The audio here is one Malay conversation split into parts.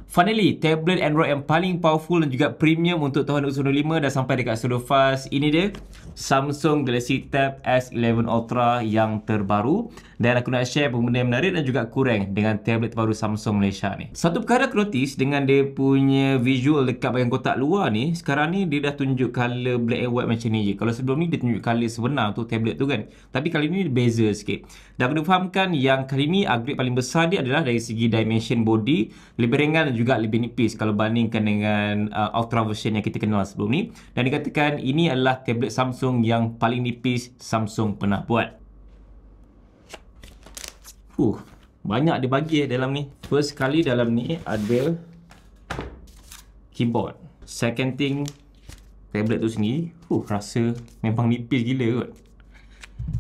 Finally, tablet Android yang paling powerful dan juga premium untuk tahun 2025 dah sampai dekat Sudofast. Ini dia, Samsung Galaxy Tab S11 Ultra yang terbaru. Dan aku nak share benda yang menarik dan juga kurang dengan tablet terbaru Samsung Malaysia ni. Satu perkara aku notice dengan dia punya visual dekat bahagian kotak luar ni, sekarang ni dia dah tunjuk color black and white macam ni je. Kalau sebelum ni dia tunjuk color sebenar untuk tablet tu kan. Tapi kali ni dia beza sikit. Dan aku fahamkan yang kali ni upgrade paling besar dia adalah dari segi dimension body, lebih ringan dan juga lebih nipis kalau bandingkan dengan Ultra version yang kita kenal sebelum ni. Dan dikatakan ini adalah tablet Samsung yang paling nipis Samsung pernah buat. Banyak dia bagi dalam ni. First kali dalam ni ada keyboard. Second thing, tablet tu sendiri, rasa memang nipis gila kot.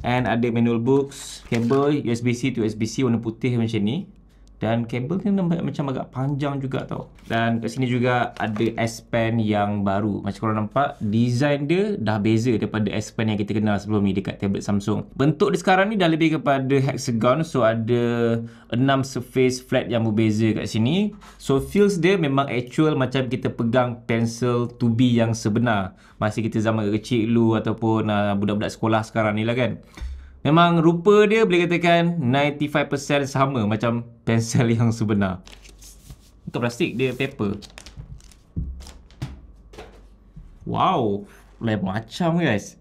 And ada manual books, kabel USB-C to USB-C warna putih macam ni. Dan kabel ni nampak macam agak panjang juga tau. Dan kat sini juga ada S Pen yang baru. Macam korang nampak, design dia dah beza daripada S Pen yang kita kenal sebelum ni dekat tablet Samsung. Bentuk dia sekarang ni dah lebih kepada hexagon. So ada 6 surface flat yang berbeza kat sini. So feels dia memang actual macam kita pegang pensel 2B yang sebenar. Masih kita zaman kecil dulu ataupun budak-budak sekolah sekarang ni lah kan. Memang rupa dia boleh katakan 95% sama macam pensel yang sebenar. Untuk plastik dia paper. Wow, lain macam guys.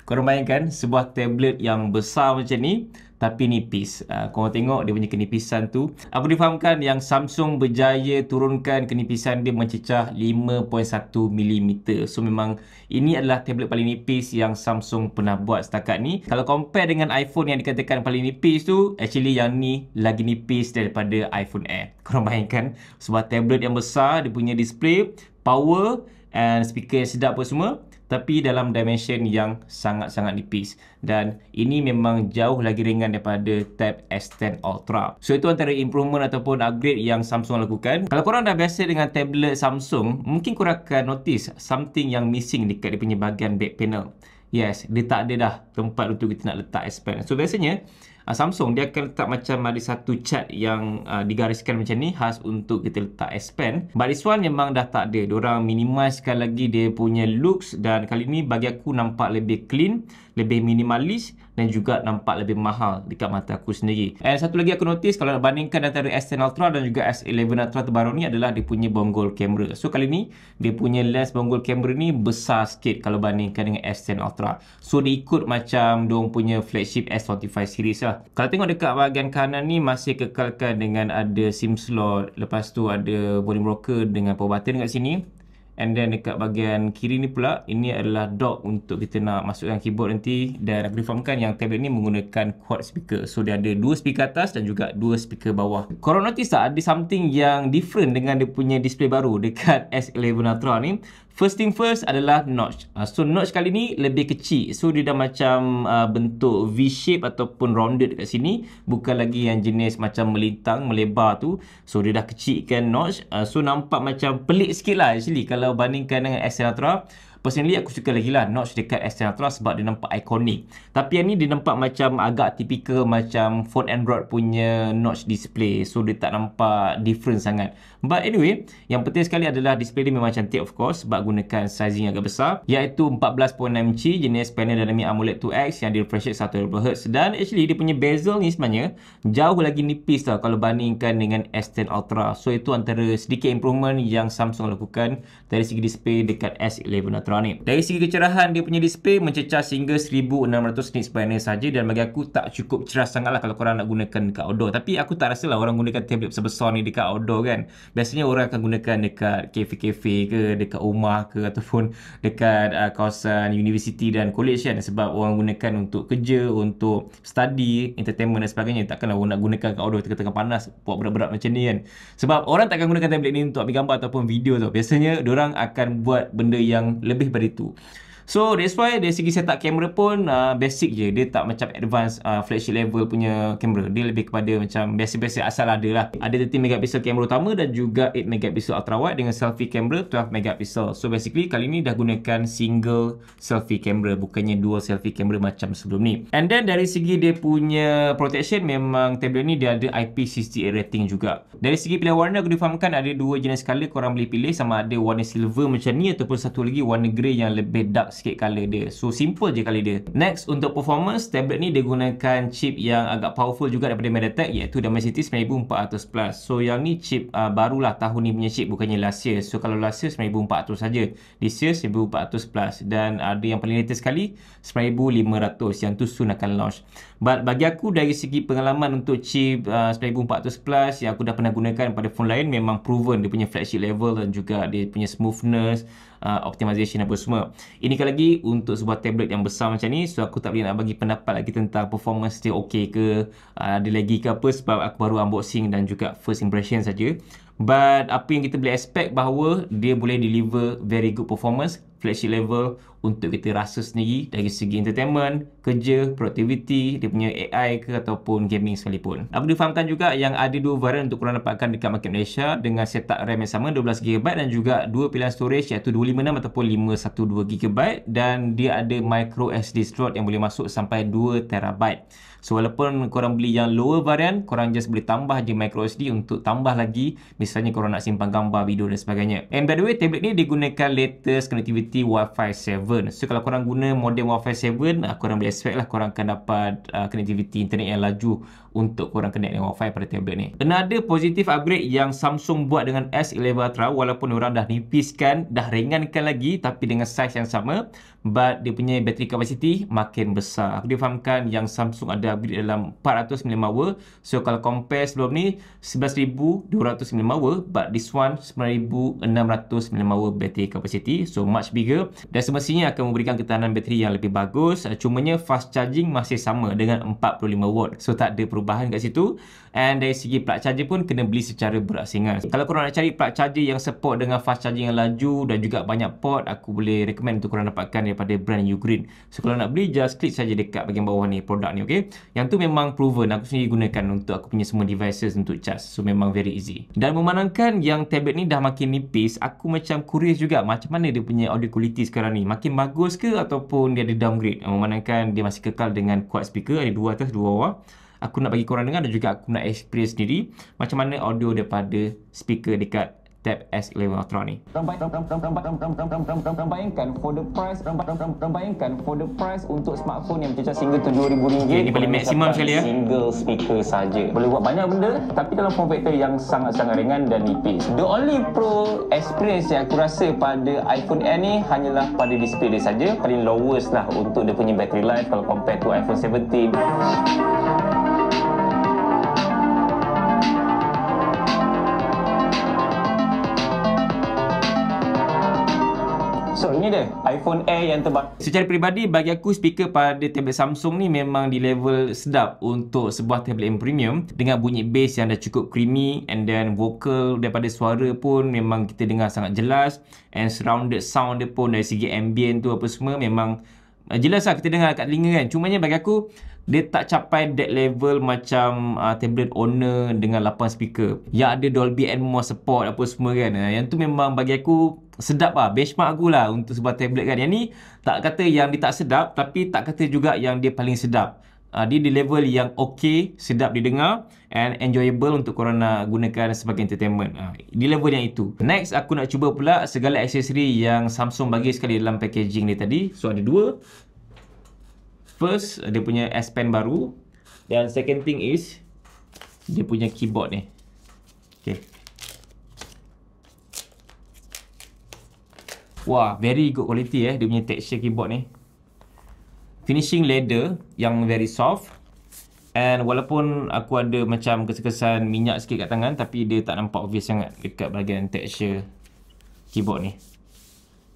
Korang bayangkan sebuah tablet yang besar macam ni tapi nipis. Korang tengok dia punya kenipisan tu. Aku difahamkan yang Samsung berjaya turunkan kenipisan dia mencecah 5.1mm. So memang ini adalah tablet paling nipis yang Samsung pernah buat setakat ni. Kalau compare dengan iPhone yang dikatakan paling nipis tu, actually yang ni lagi nipis daripada iPhone Air. Korang bayangkan sebuah tablet yang besar, dia punya display, power and speaker yang sedap apa semua, tapi dalam dimension yang sangat-sangat nipis. Dan ini memang jauh lagi ringan daripada Tab S10 Ultra. So itu antara improvement ataupun upgrade yang Samsung lakukan. Kalau korang dah biasa dengan tablet Samsung, mungkin korang akan notice something yang missing dekat dia punya bahagian back panel. Yes, dia tak ada dah tempat untuk kita nak letak S Pen. So biasanya Samsung dia akan letak macam ada satu cat yang digariskan macam ni khas untuk kita letak S Pen. But this one memang dah tak ada. Diorang minimizekan lagi dia punya looks dan kali ni bagi aku nampak lebih clean, lebih minimalis dan juga nampak lebih mahal dekat mata aku sendiri. And satu lagi aku notice kalau nak bandingkan antara S10 Ultra dan juga S11 Ultra terbaru ni adalah dia punya bonggol kamera. So kali ni dia punya lens bonggol kamera ni besar sikit kalau bandingkan dengan S10 Ultra. So dia ikut macam diorang punya flagship S25 series lah. Kalau tengok dekat bahagian kanan ni masih kekalkan dengan ada SIM slot. Lepas tu ada volume rocker dengan power button kat sini. And then dekat bahagian kiri ni pula, ini adalah dock untuk kita nak masukkan keyboard nanti. Dan aku difahamkan yang tablet ni menggunakan quad speaker. So dia ada 2 speaker atas dan juga 2 speaker bawah. Korang notice tak ada something yang different dengan dia punya display baru dekat S11 Ultra ni? First thing first adalah notch. So notch kali ni lebih kecil. So dia dah macam bentuk V-shape ataupun rounded kat sini. Bukan lagi yang jenis macam melintang, melebar tu. So dia dah kecilkan notch. So nampak macam pelik sikit lah actually kalau bandingkan dengan S10 Ultra. Personally aku suka lagi lah notch dekat S10 Ultra sebab dia nampak ikonik. Tapi yang ni dia nampak macam agak typical macam phone Android punya notch display. So dia tak nampak different sangat. But anyway, yang penting sekali adalah display dia memang cantik of course sebab gunakan sizing agak besar, iaitu 14.6 inci jenis panel Dynamic AMOLED 2X yang di refresh rate 120Hz. Dan actually dia punya bezel ni sebenarnya jauh lagi nipis tau kalau bandingkan dengan S10 Ultra. So itu antara sedikit improvement yang Samsung lakukan dari segi display dekat S11 Ultra ni. Dari segi kecerahan dia punya display mencecah sehingga 1600 nits per inch saja dan bagi aku tak cukup cerah sangat lah kalau korang nak gunakan dekat outdoor. Tapi aku tak rasa lah orang gunakan tablet sebesar ni dekat outdoor kan. Biasanya orang akan gunakan dekat kafe-kafe ke, dekat rumah ke ataupun dekat kawasan universiti dan college kan. Sebab orang gunakan untuk kerja, untuk study, entertainment dan sebagainya. Takkanlah orang nak gunakan kat outdoor tengah-tengah panas buat berat-berat macam ni kan. Sebab orang takkan gunakan tablet ni untuk ambil gambar ataupun video tau. Biasanya diorang akan buat benda yang lebih dari itu. So that's why dari segi setup kamera pun basic je. Dia tak macam advanced flagship level punya kamera. Dia lebih kepada macam biasa-biasa asal ada lah. Ada 30 megapixel kamera utama dan juga 8 megapixel ultra wide dengan selfie kamera 12 megapixel. So basically kali ni dah gunakan single selfie kamera, bukannya dual selfie kamera macam sebelum ni. And then dari segi dia punya protection, memang tablet ni dia ada IP68 rating juga. Dari segi pilihan warna, aku difahamkan ada dua jenis color korang boleh pilih, sama ada warna silver macam ni ataupun satu lagi warna grey yang lebih dark sikit color dia. So simple je color dia. Next, untuk performance, tablet ni dia gunakan chip yang agak powerful juga daripada MediaTek, iaitu Dimensity 9400 Plus. So yang ni chip barulah tahun ni punya chip, bukannya last year. So kalau last year 9400 saja, this year 1400 Plus, dan ada yang paling latest sekali 1500 yang tu soon akan launch. But bagi aku dari segi pengalaman untuk chip 1400 Plus yang aku dah pernah gunakan pada phone lain, memang proven dia punya flagship level dan juga dia punya smoothness, optimization apa semua. Ini kali lagi untuk sebuah tablet yang besar macam ni, so aku tak boleh nak bagi pendapat lagi tentang performance dia okey ke, ada lagi ke apa, sebab aku baru unboxing dan juga first impression saja. But apa yang kita boleh expect bahawa dia boleh deliver very good performance, flagship level untuk kita rasa sendiri dari segi entertainment, kerja, productivity, dia punya AI ke ataupun gaming sekalipun. Aku difahamkan juga yang ada dua varian untuk korang dapatkan dekat market Malaysia dengan setup RAM yang sama 12GB dan juga dua pilihan storage iaitu 256 ataupun 512GB, dan dia ada micro SD slot yang boleh masuk sampai 2TB. So walaupun korang beli yang lower varian, korang just boleh tambah je micro SD untuk tambah lagi, misalnya korang nak simpan gambar, video dan sebagainya. And by the way, tablet ni digunakan latest connectivity Wi-Fi 7. So kalau korang guna modem Wi-Fi 7, korang boleh expect lah korang akan dapat connectivity internet yang laju untuk korang connect dengan Wi-Fi pada tablet ni. Another positive upgrade yang Samsung buat dengan S11 Ultra, walaupun orang dah nipiskan, dah ringankan lagi tapi dengan size yang sama, but dia punya battery capacity makin besar. Aku difahamkan yang Samsung ada upgrade dalam 400 mAh. So kalau compare sebelum ni 11,200 mAh, but this one 9,600 mAh battery capacity, so much bigger, dan semestinya akan memberikan ketahanan bateri yang lebih bagus. Cumanya fast charging masih sama dengan 45W, so tak ada perubahan kat situ. And dari segi plug charger pun kena beli secara berasingan. Kalau korang nak cari plug charger yang support dengan fast charging yang laju dan juga banyak port, aku boleh recommend untuk korang dapatkan daripada brand Ugreen. So kalau nak beli, just klik saja dekat bahagian bawah ni produk ni, okay? Yang tu memang proven, aku sendiri gunakan untuk aku punya semua devices untuk charge, so memang very easy. Dan memandangkan yang tablet ni dah makin nipis, aku macam curious juga macam mana dia punya audio quality sekarang ni, makin bagus ke ataupun dia ada downgrade. Memandangkan dia masih kekal dengan quad speaker, ada dua atas dua bawah. Aku nak bagi korang dengar dan juga aku nak experience sendiri macam mana audio daripada speaker dekat Tab S11 Ultra ni. Bayangkan for the price untuk smartphone yang macam single tu RM2,000. Ini paling maksimum sekali ya. Single speaker saja. Boleh buat banyak benda tapi dalam form factor yang sangat-sangat ringan dan nipis. The only pro experience yang aku rasa pada iPhone Air ni hanyalah pada display dia saja. Paling lowest lah untuk dia punya battery life kalau compare to iPhone 17. So ini dia iPhone Air yang terbaru. Secara peribadi, bagi aku speaker pada tablet Samsung ni memang di level sedap untuk sebuah tablet yang premium, dengan bunyi bass yang dah cukup creamy, and then vocal daripada suara pun memang kita dengar sangat jelas, and surrounded sound dia pun dari segi ambient tu apa semua memang jelas lah kita dengar kat telinga kan. Cumanya bagi aku dia tak capai that level macam tablet Honor dengan 8 speaker yang ada Dolby Atmos support apa semua kan. Yang tu memang bagi aku sedap lah, benchmark aku lah untuk sebuah tablet kan. Yang ni tak kata yang dia tak sedap, tapi tak kata juga yang dia paling sedap. Dia di level yang okay, sedap didengar and enjoyable untuk korang nak gunakan sebagai entertainment. Di level yang itu. Next, aku nak cuba pula segala aksesori yang Samsung bagi sekali dalam packaging dia tadi. So ada dua. First, dia punya S Pen baru, dan second thing is dia punya keyboard ni. Okay. Wah, very good quality dia punya texture keyboard ni. Finishing leather yang very soft. And walaupun aku ada macam kesan-kesan minyak sikit kat tangan, tapi dia tak nampak obvious sangat dekat bahagian texture keyboard ni.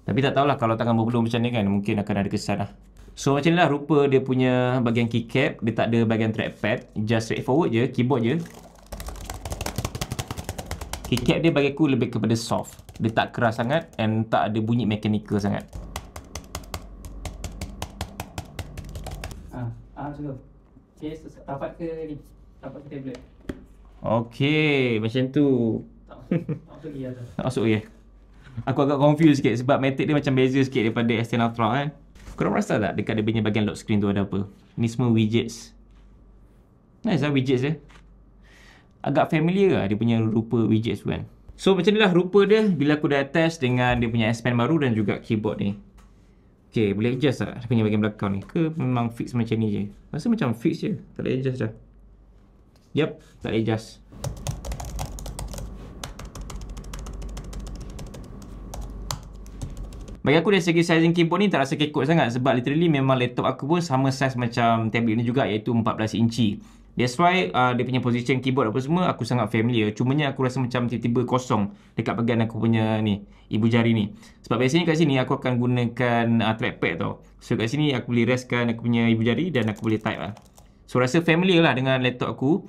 Tapi tak tahulah kalau tangan berbelum macam ni kan, mungkin akan ada kesan lah. So macam ni lah rupa dia punya bahagian keycap. Dia tak ada bahagian trackpad, just straightforward je, keyboard je. Keycap dia bagi aku lebih kepada soft. Dia tak keras sangat and tak ada bunyi mechanical sangat. contoh. Okay, rapat ke ni? Rapat ke tablet? Okay, macam tu. Tak masuk dia tu. Tak masuk ya? Aku agak confused sikit sebab Matic dia macam beza sikit daripada S10 Ultra kan. Korang rasa tak dekat dia punya bahagian lock screen tu ada apa? Ni semua widgets. Nice lah widgets dia. Agak familiar lah dia punya rupa widgets tu kan. So macam ni lah rupa dia bila aku dah attach dengan dia punya S Pen baru dan juga keyboard ni. Okay, boleh adjust tak dia punya bahagian belakang ni? Ke memang fix macam ni je? Rasa macam fix je. Tak boleh adjust dah. Yup, tak boleh adjust. Bagi aku dari segi sizing keyboard ni tak rasa kekot sangat sebab literally memang laptop aku pun sama size macam tablet ni juga iaitu 14 inci. That's why dia punya position keyboard apa semua aku sangat familiar. Cumanya aku rasa macam tiba-tiba kosong dekat bahagian aku punya ni, ibu jari ni. Sebab biasanya kat sini aku akan gunakan trackpad tau. So kat sini aku boleh restkan aku punya ibu jari dan aku boleh type lah. So rasa familiar lah dengan laptop aku.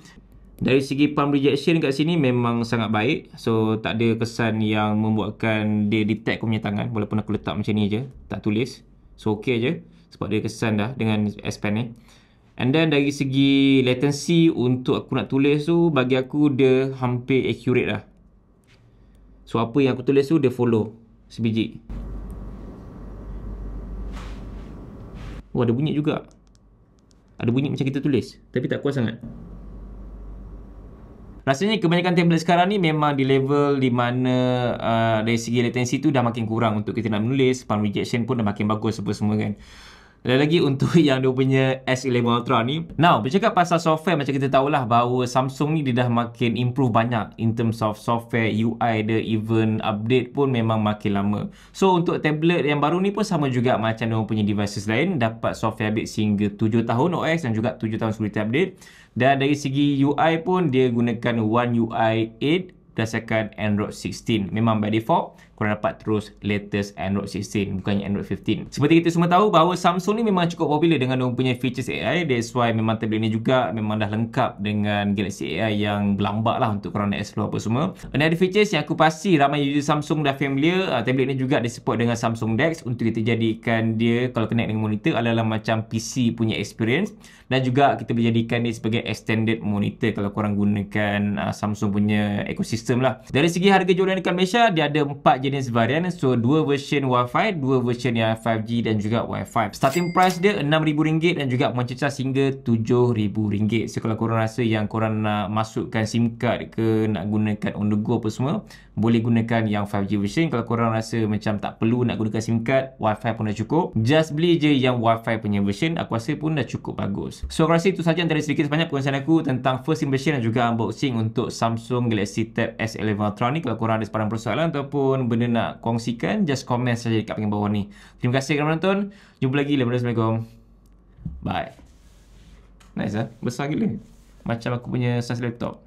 Dari segi palm rejection kat sini memang sangat baik. So tak ada kesan yang membuatkan dia detect aku punya tangan walaupun aku letak macam ni je, tak tulis. So okey je sebab dia kesan dah dengan S Pen ni. And then dari segi latency untuk aku nak tulis tu bagi aku dia hampir accurate lah. So apa yang aku tulis tu dia follow sebiji. Oh ada bunyi juga. Ada bunyi macam kita tulis tapi tak kuat sangat. Rasanya kebanyakan tablet sekarang ni memang di level di mana dari segi latency tu dah makin kurang untuk kita nak menulis. Palm rejection pun dah makin bagus apa semua kan. Dan lagi untuk yang dia punya S11 Ultra ni. Now, bercakap pasal software macam kita tahulah bahawa Samsung ni dia dah makin improve banyak in terms of software, UI dia, even update pun memang makin lama. So, untuk tablet yang baru ni pun sama juga macam dia punya devices lain. Dapat software update sehingga 7 tahun OS dan juga 7 tahun security update. Dan dari segi UI pun dia gunakan One UI 8 berdasarkan Android 16. Memang by default korang dapat terus latest Android 16 bukannya Android 15. Seperti kita semua tahu bahawa Samsung ni memang cukup popular dengan dia punya features AI. That's why memang tablet ni juga memang dah lengkap dengan Galaxy AI yang berlambak lah untuk korang nak explore apa semua. Ada features yang aku pasti ramai user Samsung dah familiar. Tablet ni juga disupport dengan Samsung DeX untuk kita jadikan dia kalau connect dengan monitor adalah macam PC punya experience. Dan juga kita boleh jadikan dia sebagai extended monitor kalau korang gunakan Samsung punya ekosistem lah. Dari segi harga jualan dekat Malaysia, dia ada 4 jenis varian. So, 2 version Wi-Fi, 2 version yang 5G dan juga Wi-Fi. Starting price dia RM6,000 dan juga mencecah hingga RM7,000. So, kalau korang rasa yang korang nak masukkan SIM card ke, nak gunakan on the go apa semua, boleh gunakan yang 5G version. Kalau korang rasa macam tak perlu nak gunakan SIM card, Wi-Fi pun dah cukup. Just beli je yang Wi-Fi punya version. Aku rasa pun dah cukup bagus. So, aku rasa itu sahaja antara sedikit sebanyak perkongsian aku tentang first impression dan juga unboxing untuk Samsung Galaxy Tab S11 Ultra ni. Kalau korang ada sebarang persoalan ataupun benda nak kongsikan, just komen saja dekat bahagian bawah ni. Terima kasih kerana menonton. Jumpa lagi. Assalamualaikum. Bye. Nice lah. Besar gila. Macam aku punya size laptop.